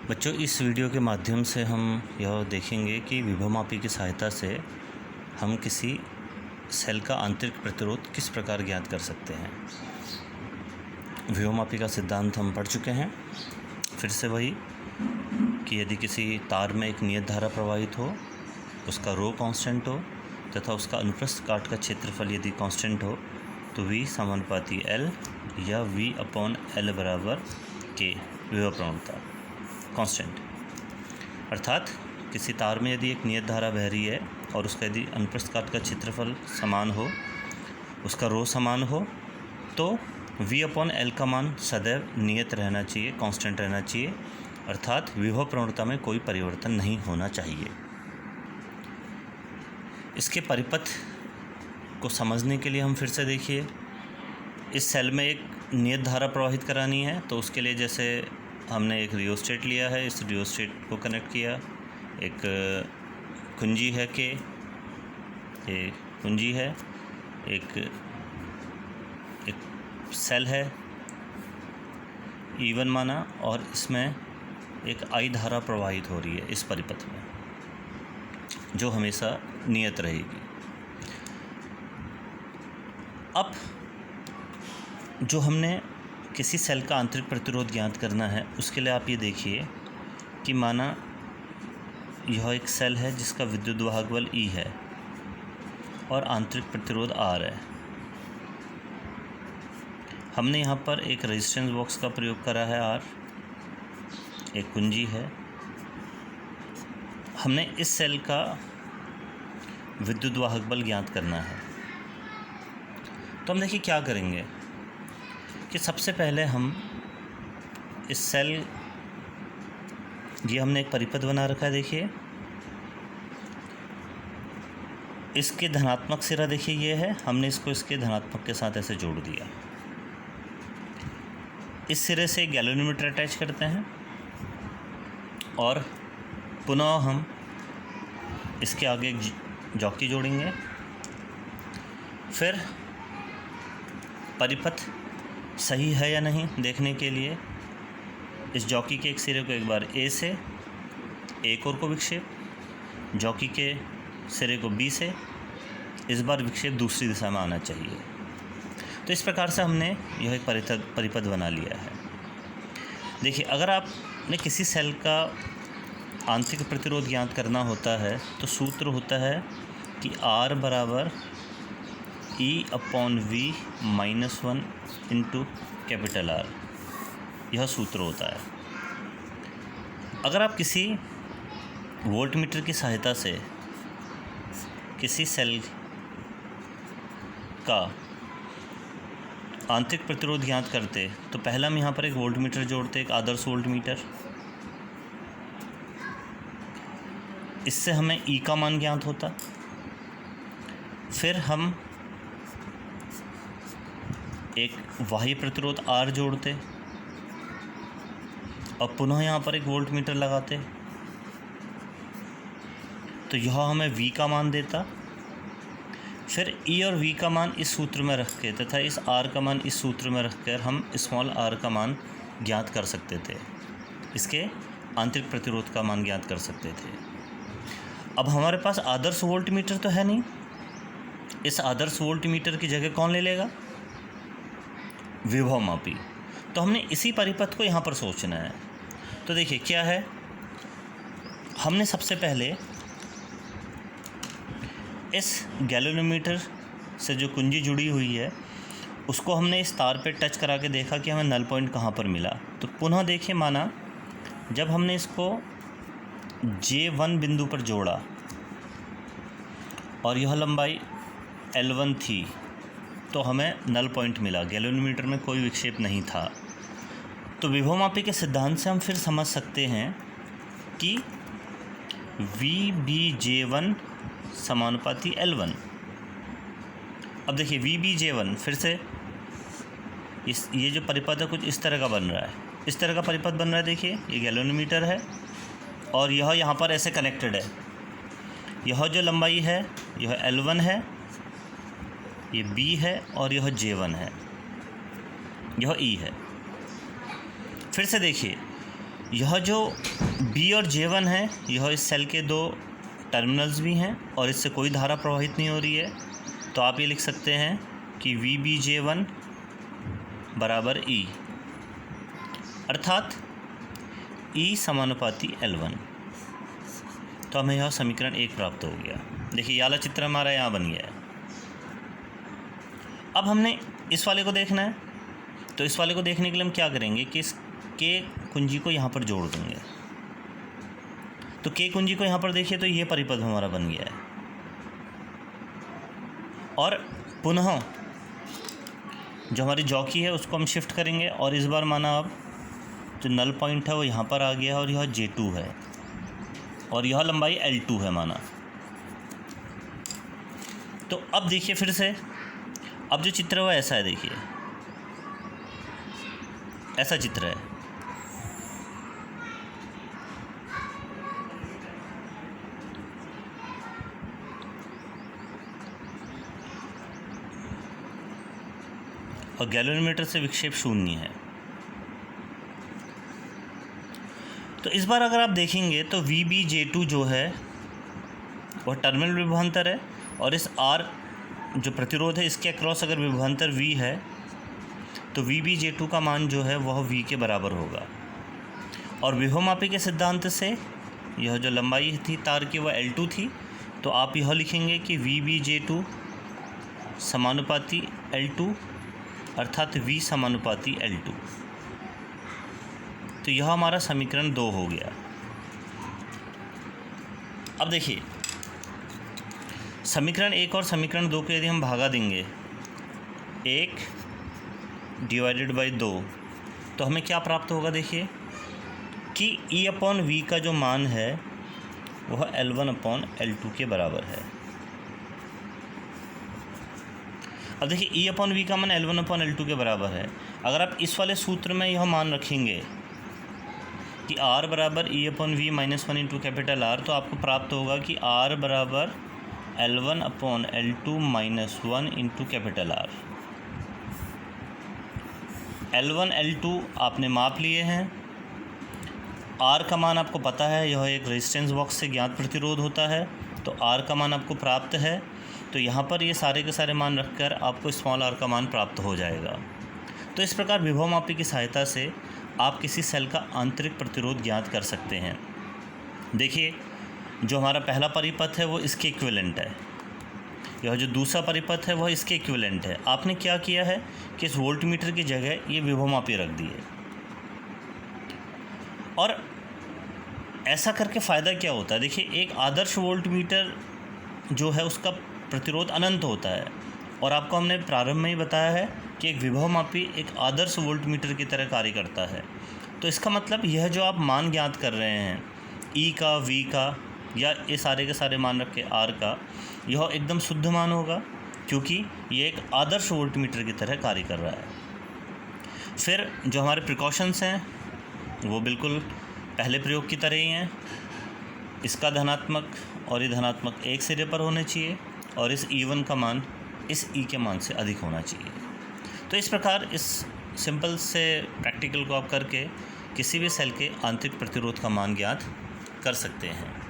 बच्चों, इस वीडियो के माध्यम से हम यह देखेंगे कि विभवमापी की सहायता से हम किसी सेल का आंतरिक प्रतिरोध किस प्रकार ज्ञात कर सकते हैं। विभवमापी का सिद्धांत हम पढ़ चुके हैं। फिर से वही कि यदि किसी तार में एक नियत धारा प्रवाहित हो, उसका रो कांस्टेंट हो तथा उसका अनुप्रस्थ काट का क्षेत्रफल यदि कांस्टेंट हो तो V समानुपाती L या V/L बराबर K विभव प्रवणता कांस्टेंट। अर्थात किसी तार में यदि एक नियत धारा बह रही है और उसका यदि अनुप्रस्थ काट का क्षेत्रफल समान हो, उसका रो समान हो, तो V/L का मान सदैव नियत रहना चाहिए, कांस्टेंट रहना चाहिए। अर्थात विभव प्रवणता में कोई परिवर्तन नहीं होना चाहिए। इसके परिपथ को समझने के लिए हम फिर से देखिए, इस सेल में एक नियत धारा प्रवाहित करानी है तो उसके लिए जैसे हमने एक रियोस्टेट लिया है, इस रियोस्टेट को कनेक्ट किया, एक कुंजी है के, ये कुंजी है, एक सेल है E1 माना और इसमें एक I धारा प्रवाहित हो रही है इस परिपथ में, जो हमेशा नियत रहेगी। अब जो हमने किसी सेल का आंतरिक प्रतिरोध ज्ञात करना है, उसके लिए आप ये देखिए कि माना यह एक सेल है जिसका विद्युत वाहक बल E है और आंतरिक प्रतिरोध R है। हमने यहाँ पर एक रेजिस्टेंस बॉक्स का प्रयोग करा है R, एक कुंजी है। हमने इस सेल का विद्युत वाहक बल ज्ञात करना है। तो हम देखिए क्या करेंगे कि सबसे पहले हम इस सेल, ये हमने एक परिपथ बना रखा है, देखिए इसके धनात्मक सिरा देखिए ये है, हमने इसको इसके धनात्मक के साथ ऐसे जोड़ दिया। इस सिरे से गैल्वेनोमीटर अटैच करते हैं और पुनः हम इसके आगे एक जॉकी जोड़ेंगे। फिर परिपथ सही है या नहीं देखने के लिए इस जॉकी के एक सिरे को एक बार A से एक और को विक्षेप, जॉकी के सिरे को B से, इस बार विक्षेप दूसरी दिशा में आना चाहिए। तो इस प्रकार से हमने यह एक परिपथ बना लिया है। देखिए, अगर आपने किसी सेल का आंतरिक प्रतिरोध ज्ञात करना होता है तो सूत्र होता है कि R बराबर E/V -1 इंटू कैपिटल R, यह सूत्र होता है। अगर आप किसी वोल्टमीटर की सहायता से किसी सेल का आंतरिक प्रतिरोध ज्ञात करते तो पहला हम यहाँ पर एक वोल्टमीटर जोड़ते, एक आदर्श वोल्टमीटर। इससे हमें E का मान ज्ञात होता। फिर हम एक बाह्य प्रतिरोध R जोड़ते और पुनः यहाँ पर एक वोल्टमीटर लगाते, तो यह हमें V का मान देता। फिर E और V का मान इस सूत्र में रख के तथा इस R का मान इस सूत्र में रख कर हम स्मॉल r का मान ज्ञात कर सकते थे, इसके आंतरिक प्रतिरोध का मान ज्ञात कर सकते थे। अब हमारे पास आदर्श वोल्टमीटर तो है नहीं, इस आदर्श वोल्टमीटर की जगह कौन ले लेगा? विभवमापी। तो हमने इसी परिपथ को यहाँ पर सोचना है। तो देखिए क्या है, हमने सबसे पहले इस गैल्वेनोमीटर से जो कुंजी जुड़ी हुई है उसको हमने इस तार पे टच करा के देखा कि हमें नल पॉइंट कहाँ पर मिला। तो पुनः देखिए, माना जब हमने इसको J1 बिंदु पर जोड़ा और यह लंबाई L1 थी तो हमें नल पॉइंट मिला, गैल्वेनोमीटर में कोई विक्षेप नहीं था। तो विभवमापी के सिद्धांत से हम फिर समझ सकते हैं कि VBJ1 समानुपाती L1। अब देखिए VBJ1 फिर से ये जो परिपथ है कुछ इस तरह का बन रहा है, इस तरह का परिपथ बन रहा है। देखिए ये गैल्वेनोमीटर है और यह यहाँ पर ऐसे कनेक्टेड है। यह जो लंबाई है यह L1 है, ये B है और यह J1 है, यह E है। फिर से देखिए यह जो B और J1 है, यह इस सेल के दो टर्मिनल्स भी हैं और इससे कोई धारा प्रवाहित नहीं हो रही है। तो आप ये लिख सकते हैं कि VBJ1 बराबर E, अर्थात E समानुपाती L1। तो हमें यह समीकरण 1 प्राप्त हो गया। देखिए, ये वाला चित्र हमारा यहाँ बन गया है। अब हमने इस वाले को देखना है, तो इस वाले को देखने के लिए हम क्या करेंगे कि इस K कुंजी को यहाँ पर जोड़ देंगे। तो K कुंजी को यहाँ पर देखिए, तो ये परिपथ हमारा बन गया है। और पुनः जो हमारी जॉकी है उसको हम शिफ्ट करेंगे और इस बार माना अब जो नल पॉइंट है वो यहाँ पर आ गया है और यह J2 है और यह लंबाई L2 है माना। तो अब देखिए फिर से, अब जो चित्र है वो ऐसा है, देखिए ऐसा चित्र है। और गैल्वेनोमीटर से विक्षेप 0 है। तो इस बार अगर आप देखेंगे तो VBJ2 जो है वह टर्मिनल विभवांतर है और इस R जो प्रतिरोध है इसके अक्रॉस अगर विभवांतर V है तो VBJ2 का मान जो है वह V के बराबर होगा। और विभवमापी के सिद्धांत से यह जो लंबाई थी तार की वह L2 थी, तो आप यह लिखेंगे कि VBJ2 समानुपाती L2 अर्थात V समानुपाती L2। तो यह हमारा समीकरण 2 हो गया। अब देखिए, समीकरण 1 और समीकरण 2 को यदि हम भागा देंगे 1 डिवाइडेड बाई 2, तो हमें क्या प्राप्त होगा। देखिए कि E/V का जो मान है वह L1/L2 के बराबर है। अब देखिए E/V का मान L1/L2 के बराबर है। अगर आप इस वाले सूत्र में यह मान रखेंगे कि R बराबर E/V -1 इंटू कैपिटल R, तो आपको प्राप्त होगा कि R बराबर L1/L2 -1 into capital R। L1 L2 आपने माप लिए हैं। R का मान आपको पता है, यह एक रेजिस्टेंस बॉक्स से ज्ञात प्रतिरोध होता है, तो R का मान आपको प्राप्त है। तो यहाँ पर ये सारे के सारे मान रखकर आपको स्मॉल r का मान प्राप्त हो जाएगा। तो इस प्रकार विभवमापी की सहायता से आप किसी सेल का आंतरिक प्रतिरोध ज्ञात कर सकते हैं। देखिए, जो हमारा पहला परिपथ है वो इसके इक्विवेलेंट है, यह जो दूसरा परिपथ है वह इसके इक्विवेलेंट है। आपने क्या किया है कि इस वोल्टमीटर की जगह ये विभवमापी रख दी है। और ऐसा करके फ़ायदा क्या होता है, देखिए एक आदर्श वोल्टमीटर जो है उसका प्रतिरोध अनंत होता है, और आपको हमने प्रारंभ में ही बताया है कि एक विभवमापी एक आदर्श वोल्टमीटर की तरह कार्य करता है। तो इसका मतलब यह जो आप मान ज्ञात कर रहे हैं E का, V का या ये सारे के सारे मान रख के R का, यह एकदम शुद्ध मान होगा क्योंकि ये एक आदर्श वोल्टमीटर की तरह कार्य कर रहा है। फिर जो हमारे प्रिकॉशंस हैं वो बिल्कुल पहले प्रयोग की तरह ही हैं। इसका धनात्मक और ये धनात्मक एक सिरे पर होने चाहिए और इस E1 का मान इस E के मान से अधिक होना चाहिए। तो इस प्रकार इस सिंपल से प्रैक्टिकल को आप करके किसी भी सेल के आंतरिक प्रतिरोध का मान ज्ञात कर सकते हैं।